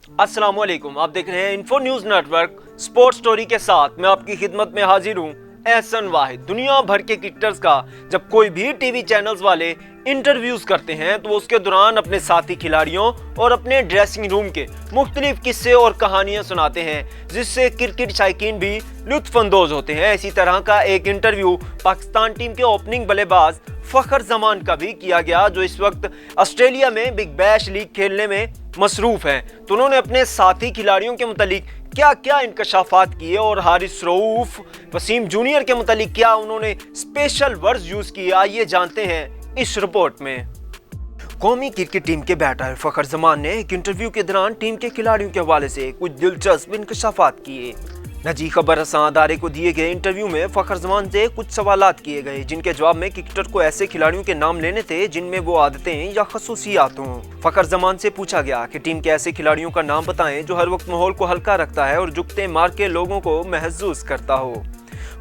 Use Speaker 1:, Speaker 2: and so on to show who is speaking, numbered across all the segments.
Speaker 1: अस्सलाम वालेकुम, आप देख रहे हैं info news network sports story के साथ। मैं आपकी खिदमत में हाजिर हूं एहसन वाहिद। दुनिया भर के क्रिकेटर्स का जब कोई भी टीवी चैनल्स वाले इंटरव्यूज करते हैं तो उसके दौरान अपने साथी खिलाड़ियों और अपने ड्रेसिंग रूम के मुख्तलिफ किस्से और कहानियां सुनाते हैं, जिससे क्रिकेट शायकीन भी लुत्फानंदोज होते हैं। इसी तरह का एक इंटरव्यू पाकिस्तान टीम के ओपनिंग बल्लेबाज फखर जमान का भी किया गया, जो इस वक्त ऑस्ट्रेलिया में बिग बैश लीग खेलने में मसरूफ हैं। तो उन्होंने अपने साथी खिलाड़ियों के मुतालिक क्या क्या इंकशाफात किए और हारिस रऊफ, वसीम जूनियर के मुतालिक क्या उन्होंने स्पेशल वर्ड्स यूज किए, आइए जानते हैं इस रिपोर्ट में। कौमी क्रिकेट टीम के बैटर फखर जमान ने एक इंटरव्यू के दौरान टीम के खिलाड़ियों के हवाले से कुछ दिलचस्प इंकशाफात किए। निजी खबर रसां अदारे को दिए गए इंटरव्यू में फखर जमान से कुछ सवालात किए गए, जिनके जवाब में क्रिकेटर को ऐसे खिलाड़ियों के नाम लेने थे जिनमें वो आदतें या खसूसियात हों। फखर जमान से पूछा गया कि टीम के ऐसे खिलाड़ियों का नाम बताएं जो हर वक्त माहौल को हल्का रखता है और जुगते मार के लोगों को महसूस करता हो।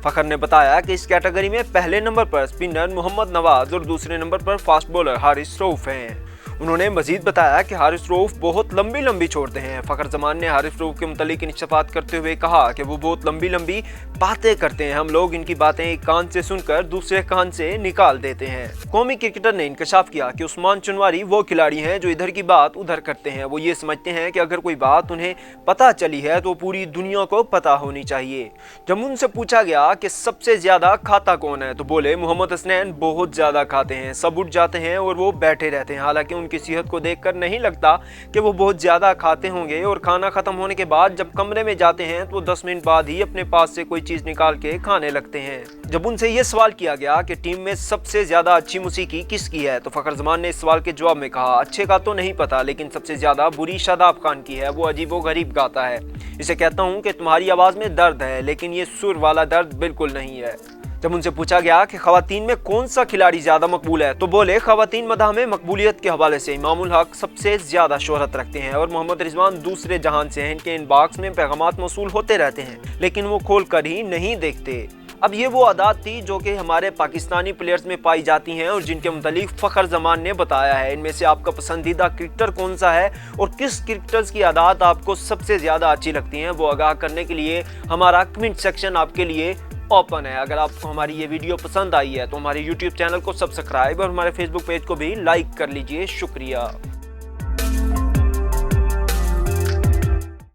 Speaker 1: फखर ने बताया कि इस कैटेगरी में पहले नंबर पर स्पिनर मोहम्मद नवाज और दूसरे नंबर पर फास्ट बॉलर हारिस रऊफ हैं। उन्होंने मजीद बताया कि हारिस रऊफ बहुत लंबी छोड़ते हैं। फखर जमान ने हारिस रऊफ के मुतालिक इंतशाफात करते हुए कहा कि वो बहुत लंबी बातें करते हैं, हम लोग इनकी बातें एक कान से सुनकर दूसरे कान से निकाल देते हैं। कौमी क्रिकेटर ने इंकशाफ किया कि उस्मान चुनवारी वो खिलाड़ी हैं जो इधर की बात उधर करते हैं। वो ये समझते हैं कि अगर कोई बात उन्हें पता चली है तो पूरी दुनिया को पता होनी चाहिए। जब उनसे पूछा गया कि सबसे ज्यादा खाता कौन है तो बोले मोहम्मद हसनैन बहुत ज्यादा खाते हैं, सब उठ जाते हैं और वो बैठे रहते हैं। हालांकि उनकी सेहत को देखकर नहीं लगता कि वो बहुत ज्यादा खाते होंगे और खाना खत्म होने के बाद जब कमरे में जाते हैं तो 10 मिनट बाद ही अपने पास से कोई चीज निकाल के खाने लगते हैं। जब उनसे ये सवाल किया गया कि टीम में सबसे ज्यादा अच्छी मौसीकी किसकी है तो फखर जमान ने इस सवाल के जवाब में कहा, अच्छे का तो नहीं पता, लेकिन सबसे ज्यादा बुरी शादाब खान की है, वो अजीबो गरीब गाता है। इसे कहता हूँ कि तुम्हारी आवाज में दर्द है, लेकिन ये सुर वाला दर्द बिल्कुल नहीं है। जब उनसे पूछा गया कि खवातीन में कौन सा खिलाड़ी ज्यादा मकबूल है तो बोले खवातीन मदाह में मकबूलियत के हवाले से इमामुल हक सबसे ज्यादा शोहरत रखते हैं और मोहम्मद रिजवान दूसरे जहान से हैं। इनके इनबॉक्स में पैगामात मौसूल होते रहते हैं, लेकिन वो खोल कर ही नहीं देखते। अब ये वो आदत थी जो कि हमारे पाकिस्तानी प्लेयर्स में पाई जाती हैं और जिनके मुतालिक फखर जमान ने बताया है। इनमें से आपका पसंदीदा क्रिकेटर कौन सा है और किस क्रिकेटर्स की आदत आपको सबसे ज्यादा अच्छी लगती हैं, वो आगाह करने के लिए हमारा कमेंट सेक्शन आपके लिए ओपन है। अगर आपको हमारी ये वीडियो पसंद आई है तो हमारे YouTube चैनल को सब्सक्राइब और हमारे Facebook पेज को भी लाइक कर लीजिए। शुक्रिया।